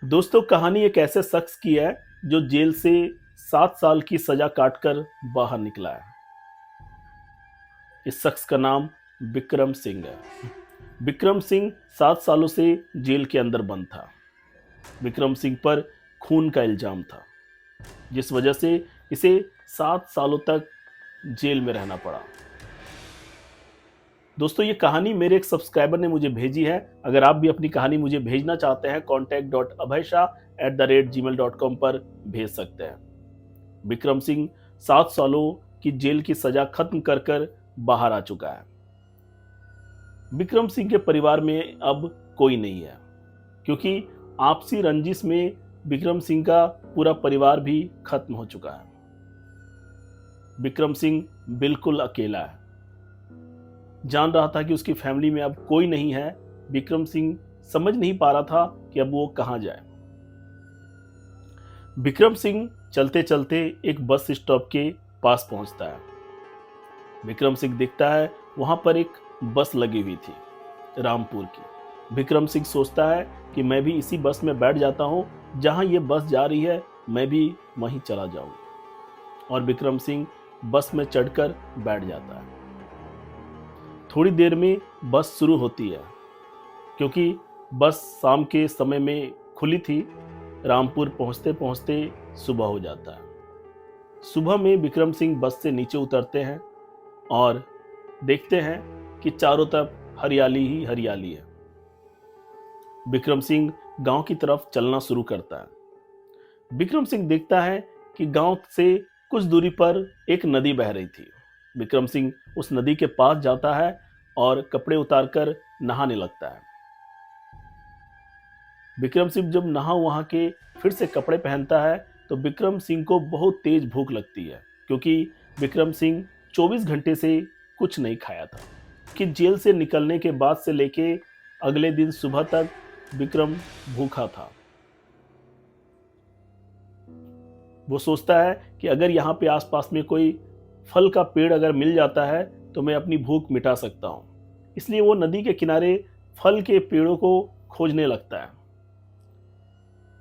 दोस्तों, कहानी एक ऐसे शख्स की है जो जेल से 7 साल की सजा काटकर बाहर निकला है। इस शख्स का नाम विक्रम सिंह है। विक्रम सिंह 7 सालों से जेल के अंदर बंद था। विक्रम सिंह पर खून का इल्जाम था, जिस वजह से इसे 7 सालों तक जेल में रहना पड़ा। दोस्तों, ये कहानी मेरे एक सब्सक्राइबर ने मुझे भेजी है। अगर आप भी अपनी कहानी मुझे भेजना चाहते हैं, contact.abhaishah@gmail.com पर भेज सकते हैं। विक्रम सिंह 7 सालों की जेल की सजा खत्म कर कर बाहर आ चुका है। विक्रम सिंह के परिवार में अब कोई नहीं है, क्योंकि आपसी रंजिश में विक्रम सिंह का पूरा परिवार भी खत्म हो चुका है। विक्रम सिंह बिल्कुल अकेला है। जान रहा था कि उसकी फैमिली में अब कोई नहीं है। विक्रम सिंह समझ नहीं पा रहा था कि अब वो कहां जाए। विक्रम सिंह चलते चलते एक बस स्टॉप के पास पहुंचता है। विक्रम सिंह देखता है वहां पर एक बस लगी हुई थी, रामपुर की। विक्रम सिंह सोचता है कि मैं भी इसी बस में बैठ जाता हूं, जहां ये बस जा रही है मैं भी वहीं चला जाऊं। और विक्रम सिंह बस में चढ़कर बैठ जाता है। थोड़ी देर में बस शुरू होती है, क्योंकि बस शाम के समय में खुली थी। रामपुर पहुंचते पहुंचते सुबह हो जाता है। सुबह में विक्रम सिंह बस से नीचे उतरते हैं और देखते हैं कि चारों तरफ हरियाली ही हरियाली है। विक्रम सिंह गांव की तरफ चलना शुरू करता है। विक्रम सिंह देखता है कि गांव से कुछ दूरी पर एक नदी बह रही थी। विक्रम सिंह उस नदी के पास जाता है और कपड़े उतारकर नहाने लगता है। विक्रम सिंह जब नहा वहां के फिर से कपड़े पहनता है तो विक्रम सिंह को बहुत तेज भूख लगती है, क्योंकि विक्रम सिंह 24 घंटे से कुछ नहीं खाया था। कि जेल से निकलने के बाद से लेके अगले दिन सुबह तक विक्रम भूखा था। वो सोचता है कि अगर यहाँ पे आसपास में कोई फल का पेड़ अगर मिल जाता है तो मैं अपनी भूख मिटा सकता हूँ। इसलिए वो नदी के किनारे फल के पेड़ों को खोजने लगता है।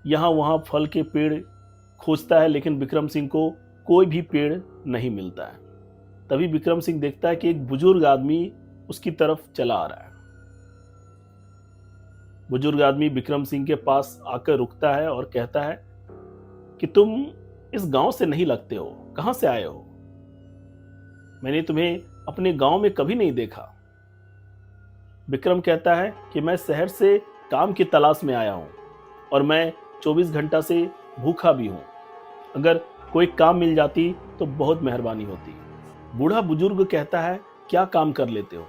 यहाँ वहाँ फल के पेड़ खोजता है, लेकिन विक्रम सिंह को कोई भी पेड़ नहीं मिलता है। तभी विक्रम सिंह देखता है कि एक बुजुर्ग आदमी उसकी तरफ चला आ रहा है। बुजुर्ग आदमी विक्रम सिंह के पास आकर रुकता है और कहता है कि तुम इस गांव से नहीं लगते हो, कहां से आए हो? मैंने तुम्हें अपने गांव में कभी नहीं देखा। विक्रम कहता है कि मैं शहर से काम की तलाश में आया हूं और मैं 24 घंटा से भूखा भी हूं। अगर कोई काम मिल जाती तो बहुत मेहरबानी होती। बूढ़ा बुजुर्ग कहता है, क्या काम कर लेते हो?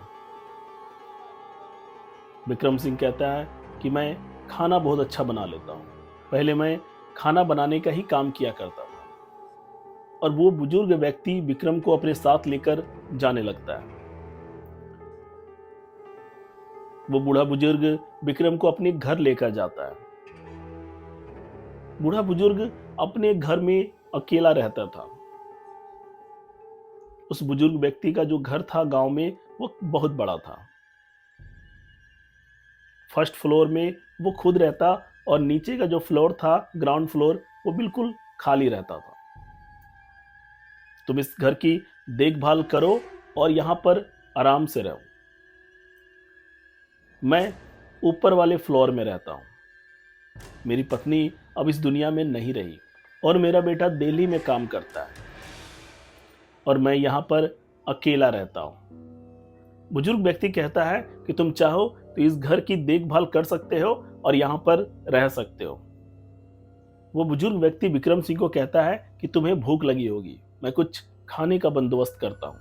विक्रम सिंह कहता है कि मैं खाना बहुत अच्छा बना लेता हूं। पहले मैं खाना बनाने का ही काम किया करता था। और वो बुजुर्ग व्यक्ति विक्रम को अपने साथ लेकर जाने लगता है। वो बूढ़ा बुजुर्ग विक्रम को अपने घर लेकर जाता है। बूढ़ा बुजुर्ग अपने घर में अकेला रहता था। उस बुजुर्ग व्यक्ति का जो घर था गांव में, वो बहुत बड़ा था। फर्स्ट फ्लोर में वो खुद रहता और नीचे का जो फ्लोर था, ग्राउंड फ्लोर, वो बिल्कुल खाली रहता था। तुम इस घर की देखभाल करो और यहां पर आराम से रहो। मैं ऊपर वाले फ्लोर में रहता हूं। मेरी पत्नी अब इस दुनिया में नहीं रही और मेरा बेटा दिल्ली में काम करता है और मैं यहां पर अकेला रहता हूं। बुजुर्ग व्यक्ति कहता है कि तुम चाहो तो इस घर की देखभाल कर सकते हो और यहां पर रह सकते हो। वो बुजुर्ग व्यक्ति विक्रम सिंह को कहता है कि तुम्हें भूख लगी होगी, मैं कुछ खाने का बंदोबस्त करता हूँ।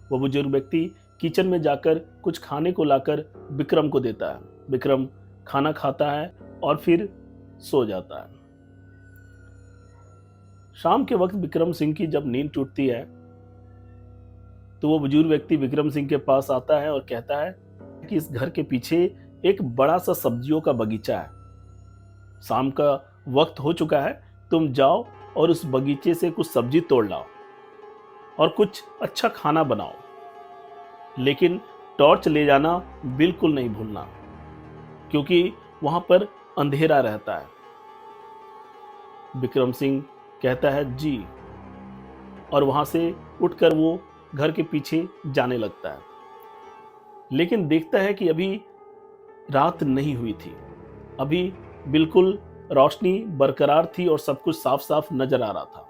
वो बुजुर्ग व्यक्ति किचन में जाकर कुछ खाने को लाकर विक्रम को देता है। विक्रम खाना खाता है और फिर सो जाता है। शाम के वक्त विक्रम सिंह की जब नींद टूटती है तो वो बुजुर्ग व्यक्ति विक्रम सिंह के पास आता है और कहता है कि इस घर के पीछे एक बड़ा सा सब्जियों का बगीचा है। शाम का वक्त हो चुका है, तुम जाओ और उस बगीचे से कुछ सब्जी तोड़ लाओ और कुछ अच्छा खाना बनाओ, लेकिन टॉर्च ले जाना बिल्कुल नहीं भूलना, क्योंकि वहां पर अंधेरा रहता है। विक्रम सिंह कहता है जी, और वहां से उठकर वो घर के पीछे जाने लगता है। लेकिन देखता है कि अभी रात नहीं हुई थी, अभी बिल्कुल रोशनी बरकरार थी और सब कुछ साफ साफ नजर आ रहा था।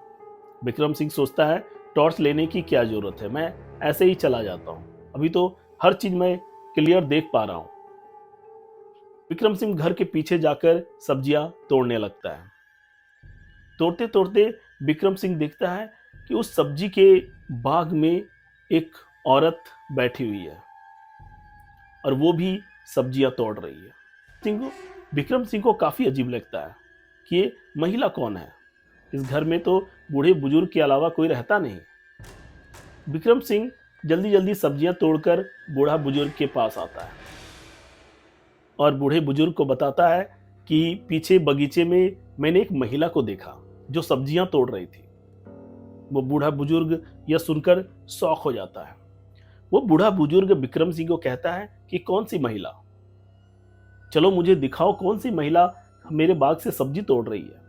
विक्रम सिंह सोचता है टॉर्च लेने की क्या जरूरत है, मैं ऐसे ही चला जाता हूं, अभी तो हर चीज मैं क्लियर देख पा रहा हूं। विक्रम सिंह घर के पीछे जाकर सब्जियां तोड़ने लगता है। तोड़ते तोड़ते विक्रम सिंह देखता है कि उस सब्जी के बाग में एक औरत बैठी हुई है और वो भी सब्जियां तोड़ रही है। विक्रम सिंह को काफी अजीब लगता है कि ये महिला कौन है, इस घर में तो बूढ़े बुजुर्ग के अलावा कोई रहता नहीं। विक्रम सिंह जल्दी जल्दी सब्जियां तोड़कर बूढ़ा बुजुर्ग के पास आता है और बूढ़े बुजुर्ग को बताता है कि पीछे बगीचे में मैंने एक महिला को देखा जो सब्जियां तोड़ रही थी। वो बूढ़ा बुजुर्ग यह सुनकर शॉक हो जाता है। वो बूढ़ा बुजुर्ग विक्रम सिंह को कहता है कि कौन सी महिला, चलो मुझे दिखाओ कौन सी महिला मेरे बाग से सब्जी तोड़ रही है।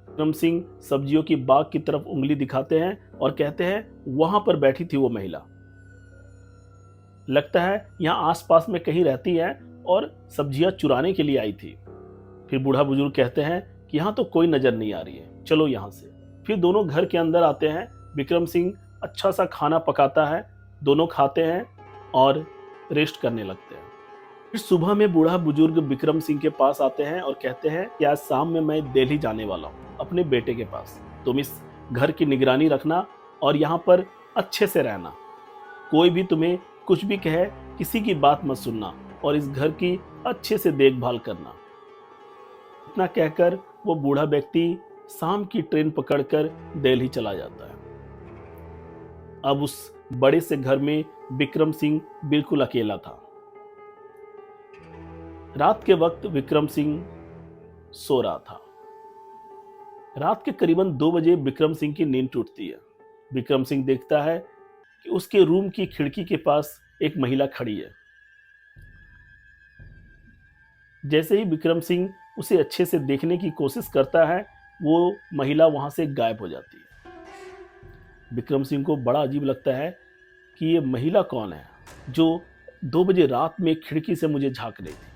विक्रम सिंह सब्जियों की बाग की तरफ उंगली दिखाते हैं और कहते हैं वहां पर बैठी थी वो महिला, लगता है यहां आसपास में कहीं रहती है और सब्जियां चुराने के लिए आई थी। फिर बूढ़ा बुजुर्ग कहते हैं कि यहां तो कोई नजर नहीं आ रही है, चलो यहां से। फिर दोनों घर के अंदर आते हैं। विक्रम सिंह अच्छा सा खाना पकाता है, दोनों खाते हैं और रेस्ट करने लगते हैं। फिर सुबह में बूढ़ा बुजुर्ग विक्रम सिंह के पास आते हैं और कहते हैं कि आज शाम में मैं दिल्ली जाने वाला हूँ अपने बेटे के पास, तुम इस घर की निगरानी रखना और यहाँ पर अच्छे से रहना, कोई भी तुम्हें कुछ भी कहे किसी की बात मत सुनना और इस घर की अच्छे से देखभाल करना। इतना कहकर वो बूढ़ा व्यक्ति शाम की ट्रेन पकड़कर दिल्ली चला जाता है। अब उस बड़े से घर में विक्रम सिंह बिल्कुल अकेला था। रात के वक्त विक्रम सिंह सो रहा था। रात के करीबन 2 बजे विक्रम सिंह की नींद टूटती है। विक्रम सिंह देखता है कि उसके रूम की खिड़की के पास एक महिला खड़ी है। जैसे ही विक्रम सिंह उसे अच्छे से देखने की कोशिश करता है, वो महिला वहां से गायब हो जाती है। विक्रम सिंह को बड़ा अजीब लगता है कि ये महिला कौन है जो 2 बजे रात में खिड़की से मुझे झांक रही थी।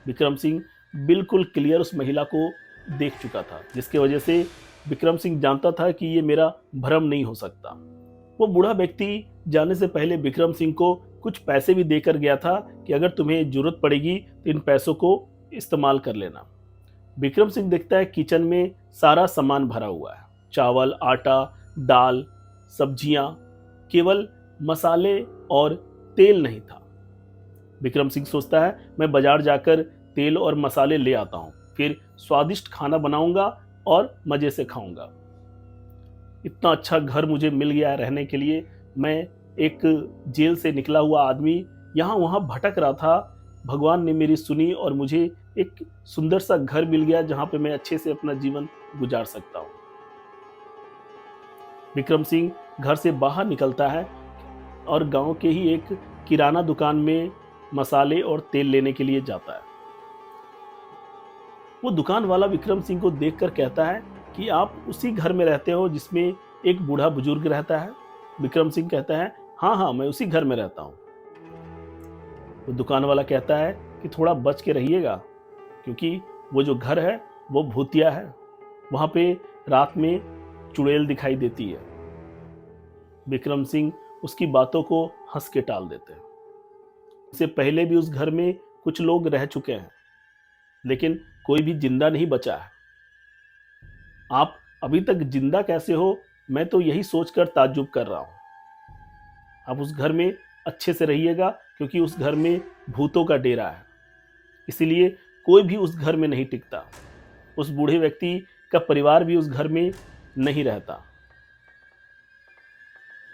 विक्रम सिंह बिल्कुल क्लियर उस महिला को देख चुका था, जिसकी वजह से विक्रम सिंह जानता था कि ये मेरा भ्रम नहीं हो सकता। वो बूढ़ा व्यक्ति जाने से पहले विक्रम सिंह को कुछ पैसे भी देकर गया था कि अगर तुम्हें जरूरत पड़ेगी तो इन पैसों को इस्तेमाल कर लेना। विक्रम सिंह देखता है किचन में सारा सामान भरा हुआ है, चावल, आटा, दाल, सब्जियां, केवल मसाले और तेल नहीं था। विक्रम सिंह सोचता है मैं बाजार जाकर तेल और मसाले ले आता हूं, फिर स्वादिष्ट खाना बनाऊंगा और मजे से खाऊंगा। इतना अच्छा घर मुझे मिल गया है रहने के लिए। मैं एक जेल से निकला हुआ आदमी यहाँ वहाँ भटक रहा था, भगवान ने मेरी सुनी और मुझे एक सुंदर सा घर मिल गया जहाँ पे मैं अच्छे से अपना जीवन गुजार सकता हूँ। विक्रम सिंह घर से बाहर निकलता है और गांव के ही एक किराना दुकान में मसाले और तेल लेने के लिए जाता है। वो दुकान वाला विक्रम सिंह को देखकर कहता है कि आप उसी घर में रहते हो जिसमें एक बूढ़ा बुजुर्ग रहता है। विक्रम सिंह कहता है हाँ हाँ, मैं उसी घर में रहता हूँ। वो दुकान वाला कहता है कि थोड़ा बच के रहिएगा, क्योंकि वो जो घर है वो भूतिया है, वहां पे रात में चुड़ैल दिखाई देती है। विक्रम सिंह उसकी बातों को हंस के टाल देते हैं। इससे पहले भी उस घर में कुछ लोग रह चुके हैं, लेकिन कोई भी जिंदा नहीं बचा है। आप अभी तक जिंदा कैसे हो, मैं तो यही सोचकर ताज्जुब कर रहा हूं। आप उस घर में अच्छे से रहिएगा, क्योंकि उस घर में भूतों का डेरा है, इसीलिए कोई भी उस घर में नहीं टिकता। उस बूढ़े व्यक्ति का परिवार भी उस घर में नहीं रहता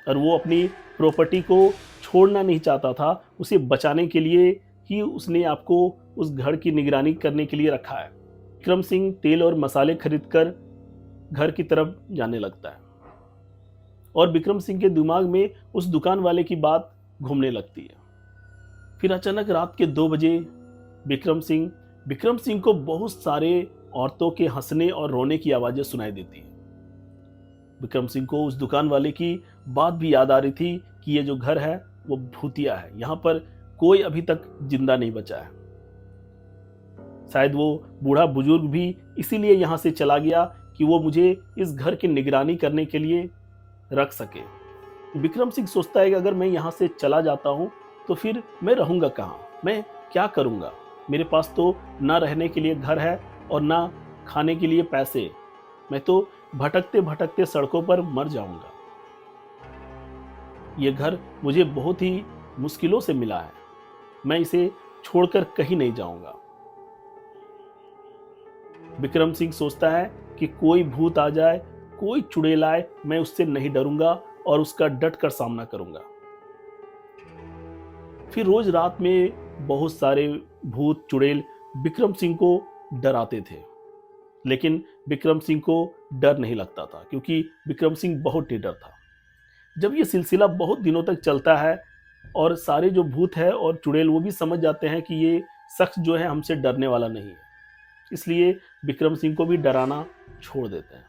और वो अपनी प्रॉपर्टी को छोड़ना नहीं चाहता था। उसे बचाने के लिए ही उसने आपको उस घर की निगरानी करने के लिए रखा है। विक्रम सिंह तेल और मसाले खरीदकर घर की तरफ जाने लगता है और विक्रम सिंह के दिमाग में उस दुकान वाले की बात घूमने लगती है। फिर अचानक रात के 2 बजे विक्रम सिंह को बहुत सारे औरतों के हंसने और रोने की आवाजें सुनाई देती हैं। विक्रम सिंह को उस दुकान वाले की बात भी याद आ रही थी कि ये जो घर है वो भूतिया है, यहाँ पर कोई अभी तक जिंदा नहीं बचा है। शायद वो बूढ़ा बुजुर्ग भी इसीलिए यहाँ से चला गया कि वो मुझे इस घर की निगरानी करने के लिए रख सके। विक्रम सिंह सोचता है कि अगर मैं यहाँ से चला जाता हूँ तो फिर मैं रहूँगा कहाँ, मैं क्या करूँगा। मेरे पास तो ना रहने के लिए घर है और ना खाने के लिए पैसे। मैं तो भटकते भटकते सड़कों पर मर जाऊँगा। ये घर मुझे बहुत ही मुश्किलों से मिला है, मैं इसे छोड़कर कहीं नहीं जाऊँगा। विक्रम सिंह सोचता है कि कोई भूत आ जाए, कोई चुड़ैल आए, मैं उससे नहीं डरूंगा और उसका डट कर सामना करूंगा। फिर रोज रात में बहुत सारे भूत चुड़ैल विक्रम सिंह को डराते थे, लेकिन विक्रम सिंह को डर नहीं लगता था क्योंकि विक्रम सिंह बहुत निडर था। जब ये सिलसिला बहुत दिनों तक चलता है और सारे जो भूत है और चुड़ैल वो भी समझ जाते हैं कि ये शख्स जो है हमसे डरने वाला नहीं है, इसलिए विक्रम सिंह को भी डराना छोड़ देते हैं।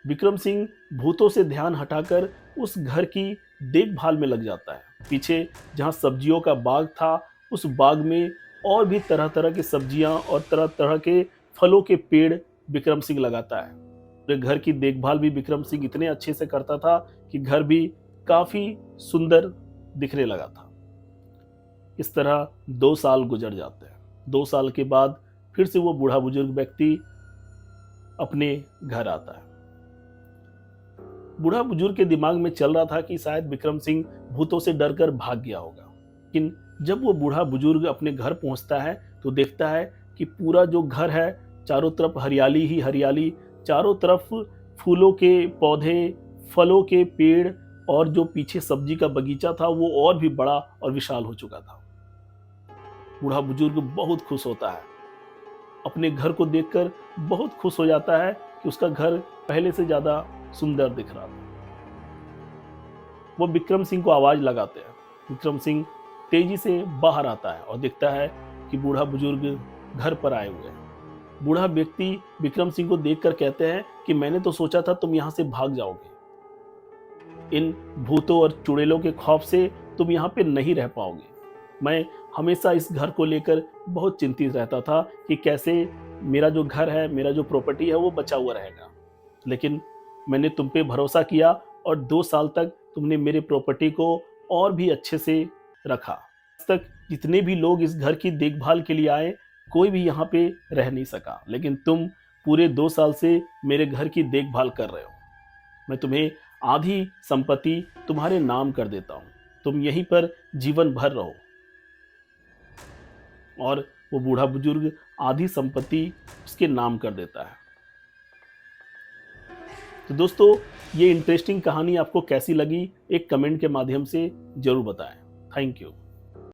विक्रम सिंह भूतों से ध्यान हटाकर उस घर की देखभाल में लग जाता है। पीछे जहाँ सब्जियों का बाग था, उस बाग में और भी तरह तरह की सब्जियां और तरह तरह के फलों के पेड़ विक्रम सिंह लगाता है। पूरे घर की देखभाल भी विक्रम सिंह इतने अच्छे से करता था कि घर भी काफी सुंदर दिखने लगा था। इस तरह 2 साल गुजर जाते हैं। 2 साल के बाद फिर से वो बूढ़ा बुजुर्ग व्यक्ति अपने घर आता है। बूढ़ा बुजुर्ग के दिमाग में चल रहा था कि शायद विक्रम सिंह भूतों से डरकर भाग गया होगा, लेकिन जब वो बूढ़ा बुजुर्ग अपने घर पहुंचता है तो देखता है कि पूरा जो घर है चारों तरफ हरियाली ही हरियाली, चारों तरफ फूलों के पौधे, फलों के पेड़ और जो पीछे सब्जी का बगीचा था वो और भी बड़ा और विशाल हो चुका था। बूढ़ा बुजुर्ग बहुत खुश होता है, अपने घर को देखकर बहुत खुश हो जाता है कि उसका घर पहले से ज्यादा सुंदर दिख रहा था। वो विक्रम सिंह को आवाज लगाते हैं। विक्रम सिंह तेजी से बाहर आता है और देखता है कि बूढ़ा बुजुर्ग घर पर आए हुए हैं। बूढ़ा व्यक्ति विक्रम सिंह को देखकर कहते हैं कि मैंने तो सोचा था तुम यहाँ से भाग जाओगे, इन भूतों और चुड़ैलों के खौफ से तुम यहाँ पे नहीं रह पाओगे। मैं हमेशा इस घर को लेकर बहुत चिंतित रहता था कि कैसे मेरा जो घर है, मेरा जो प्रॉपर्टी है वो बचा हुआ रहेगा, लेकिन मैंने तुम पे भरोसा किया और 2 साल तक तुमने मेरे प्रॉपर्टी को और भी अच्छे से रखा। आज तक जितने भी लोग इस घर की देखभाल के लिए आए, कोई भी यहाँ पे रह नहीं सका, लेकिन तुम पूरे 2 साल से मेरे घर की देखभाल कर रहे हो। मैं तुम्हें आधी संपत्ति तुम्हारे नाम कर देता हूँ, तुम यहीं पर जीवन भर रहो। और वो बूढ़ा बुजुर्ग आधी संपत्ति उसके नाम कर देता है। तो दोस्तों, ये इंटरेस्टिंग कहानी आपको कैसी लगी एक कमेंट के माध्यम से जरूर बताएं। Thank you.